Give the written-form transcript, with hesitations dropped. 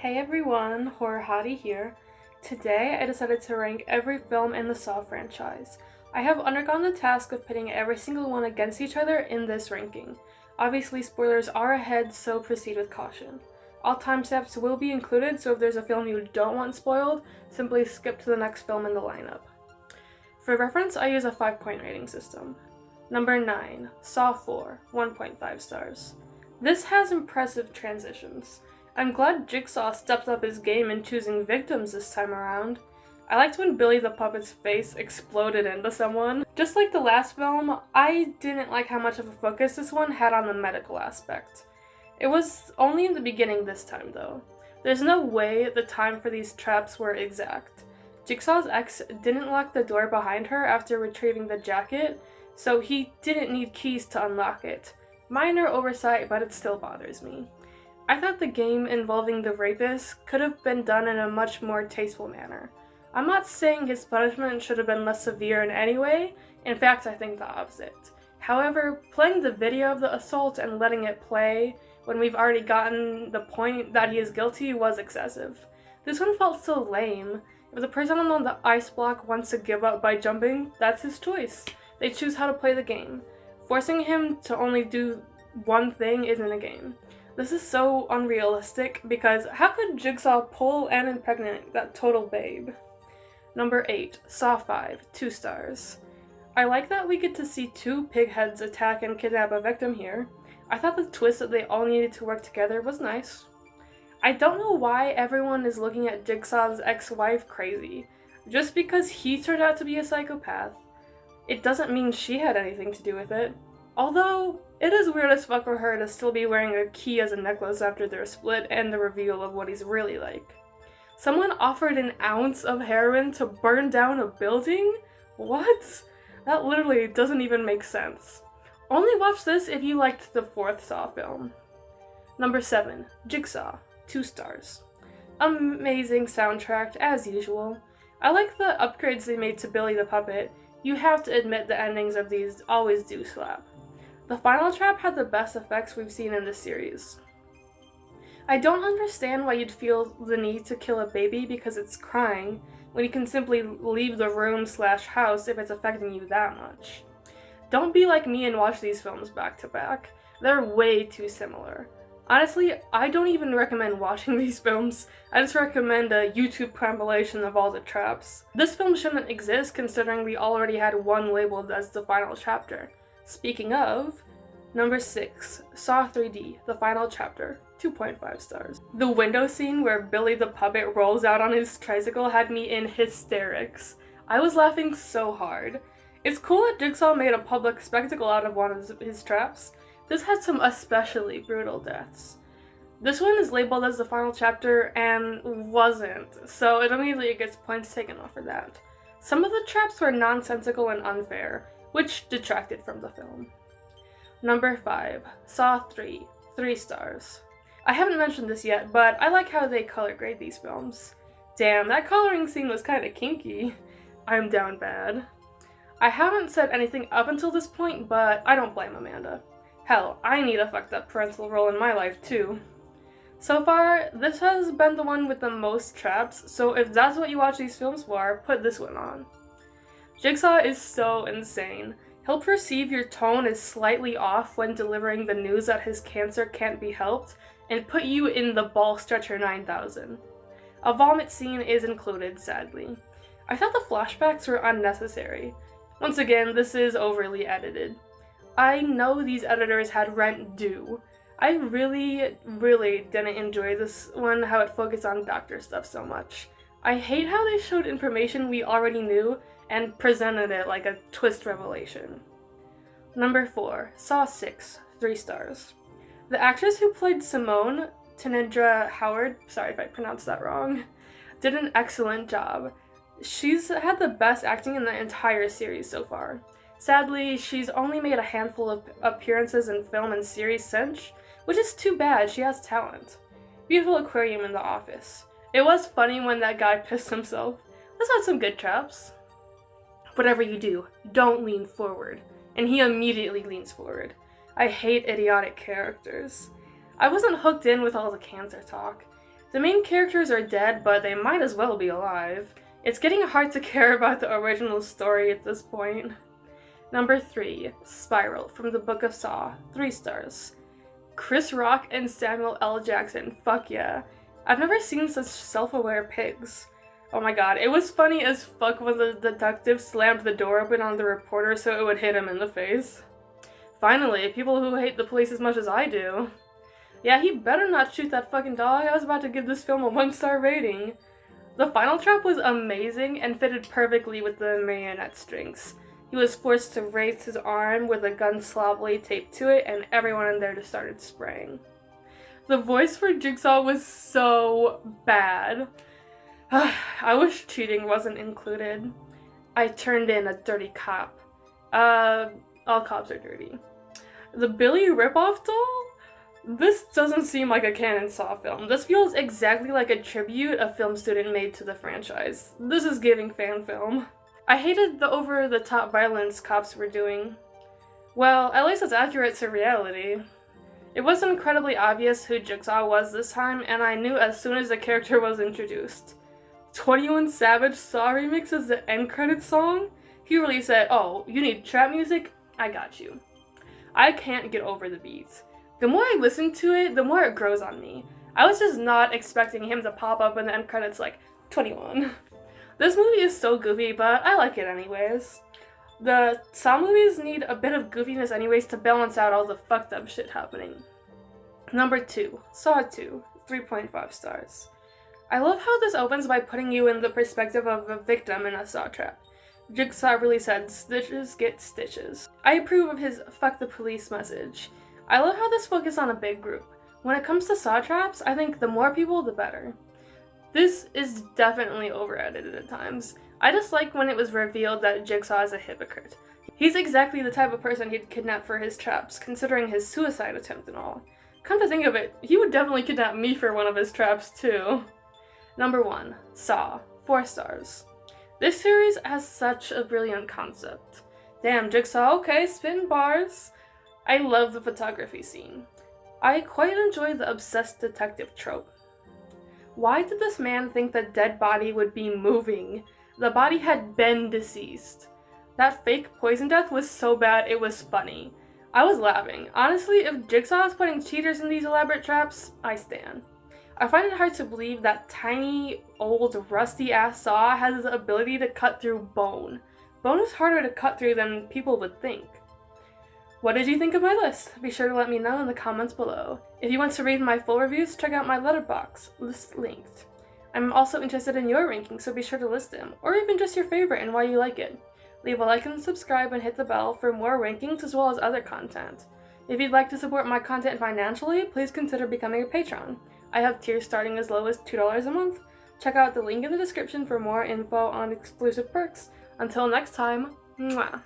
Hey everyone, Horror Hottie here. Today I decided to rank every film in the Saw franchise. I have undergone the task of pitting every single one against each other in this ranking. Obviously spoilers are ahead, so proceed with caution. All timestamps will be included, so if there's a film you don't want spoiled, simply skip to the next film in the lineup. For reference, I use a 5-point rating system. Number 9, Saw 4, 1.5 stars. This has impressive transitions. I'm glad Jigsaw stepped up his game in choosing victims this time around. I liked when Billy the Puppet's face exploded into someone. Just like the last film, I didn't like how much of a focus this one had on the medical aspect. It was only in the beginning this time though. There's no way the time for these traps were exact. Jigsaw's ex didn't lock the door behind her after retrieving the jacket, so he didn't need keys to unlock it. Minor oversight, but it still bothers me. I thought the game involving the rapist could have been done in a much more tasteful manner. I'm not saying his punishment should have been less severe in any way, in fact I think the opposite. However, playing the video of the assault and letting it play when we've already gotten the point that he is guilty was excessive. This one felt so lame. If the person on the ice block wants to give up by jumping, that's his choice. They choose how to play the game. Forcing him to only do one thing isn't a game. This is so unrealistic because how could Jigsaw pull and impregnate that total babe? Number 8, Saw 5, 2 stars. I like that we get to see two pigheads attack and kidnap a victim here. I thought the twist that they all needed to work together was nice. I don't know why everyone is looking at Jigsaw's ex-wife crazy. Just because he turned out to be a psychopath, it doesn't mean she had anything to do with it. Although, it is weird as fuck for her to still be wearing a key as a necklace after their split and the reveal of what he's really like. Someone offered an ounce of heroin to burn down a building? What? That literally doesn't even make sense. Only watch this if you liked the fourth Saw film. Number 7, Jigsaw, 2 stars. Amazing soundtrack, as usual. I like the upgrades they made to Billy the Puppet. You have to admit the endings of these always do slap. The final trap had the best effects we've seen in this series. I don't understand why you'd feel the need to kill a baby because it's crying, when you can simply leave the room/house if it's affecting you that much. Don't be like me and watch these films back to back. They're way too similar. Honestly, I don't even recommend watching these films. I just recommend a YouTube compilation of all the traps. This film shouldn't exist considering we already had one labeled as the final chapter. Speaking of, number 6, Saw 3D, the final chapter, 2.5 stars. The window scene where Billy the Puppet rolls out on his tricycle had me in hysterics. I was laughing so hard. It's cool that Jigsaw made a public spectacle out of one of his traps. This had some especially brutal deaths. This one is labeled as the final chapter and wasn't, so it immediately gets points taken off for that. Some of the traps were nonsensical and unfair, which detracted from the film. Number 5, Saw 3, 3 stars. I haven't mentioned this yet, but I like how they color grade these films. Damn, that coloring scene was kinda kinky. I'm down bad. I haven't said anything up until this point, but I don't blame Amanda. Hell, I need a fucked up parental role in my life too. So far, this has been the one with the most traps, so if that's what you watch these films for, put this one on. Jigsaw is so insane. He'll perceive your tone is slightly off when delivering the news that his cancer can't be helped, and put you in the ball stretcher 9000. A vomit scene is included, sadly. I thought the flashbacks were unnecessary. Once again, this is overly edited. I know these editors had rent due. I really didn't enjoy this one, how it focused on doctor stuff so much. I hate how they showed information we already knew and presented it like a twist revelation. Number 4, Saw 6, 3 stars. The actress who played Simone, Tanindra Howard, sorry if I pronounced that wrong, did an excellent job. She's had the best acting in the entire series so far. Sadly, she's only made a handful of appearances in film and series since, which is too bad, she has talent. Beautiful aquarium in The Office. It was funny when that guy pissed himself. Let's have some good traps. Whatever you do, don't lean forward. And he immediately leans forward. I hate idiotic characters. I wasn't hooked in with all the cancer talk. The main characters are dead, but they might as well be alive. It's getting hard to care about the original story at this point. Number 3, Spiral from the Book of Saw, 3 stars. Chris Rock and Samuel L. Jackson, fuck yeah. I've never seen such self-aware pigs. Oh my god, it was funny as fuck when the detective slammed the door open on the reporter so it would hit him in the face. Finally, people who hate the police as much as I do. Yeah, he better not shoot that fucking dog. I was about to give this film a 1-star rating. The final trap was amazing and fitted perfectly with the marionette strings. He was forced to raise his arm with a gun sloppily taped to it, and everyone in there just started spraying. The voice for Jigsaw was so bad. I wish cheating wasn't included. I turned in a dirty cop. All cops are dirty. The Billy ripoff doll? This doesn't seem like a canon Saw film. This feels exactly like a tribute a film student made to the franchise. This is giving fan film. I hated the over-the-top violence cops were doing. Well, at least it's accurate to reality. It was incredibly obvious who Jigsaw was this time, and I knew as soon as the character was introduced. 21 Savage Saw remix as the end credits song? He really said, "Oh, you need trap music? I got you." I can't get over the beat. The more I listen to it, the more it grows on me. I was just not expecting him to pop up in the end credits like, 21. This movie is so goofy, but I like it anyways. The Saw movies need a bit of goofiness anyways to balance out all the fucked up shit happening. Number 2, Saw 2, 3.5 stars. I love how this opens by putting you in the perspective of a victim in a Saw trap. Jigsaw really said, "Stitches get stitches." I approve of his "fuck the police" message. I love how this focuses on a big group. When it comes to Saw traps, I think the more people, the better. This is definitely over-edited at times. I just like when it was revealed that Jigsaw is a hypocrite. He's exactly the type of person he'd kidnap for his traps, considering his suicide attempt and all. Come to think of it, he would definitely kidnap me for one of his traps too. Number 1, Saw, 4 stars. This series has such a brilliant concept. Damn, Jigsaw, okay, spin bars. I love the photography scene. I quite enjoy the obsessed detective trope. Why did this man think the dead body would be moving? The body had been deceased. That fake poison death was so bad it was funny. I was laughing. Honestly, if Jigsaw is putting cheaters in these elaborate traps, I stan. I find it hard to believe that tiny, old, rusty-ass Saw has the ability to cut through bone. Bone is harder to cut through than people would think. What did you think of my list? Be sure to let me know in the comments below. If you want to read my full reviews, check out my letterbox, list linked. I'm also interested in your rankings, so be sure to list them, or even just your favorite and why you like it. Leave a like and subscribe and hit the bell for more rankings as well as other content. If you'd like to support my content financially, please consider becoming a patron. I have tiers starting as low as $2 a month. Check out the link in the description for more info on exclusive perks. Until next time, mwah!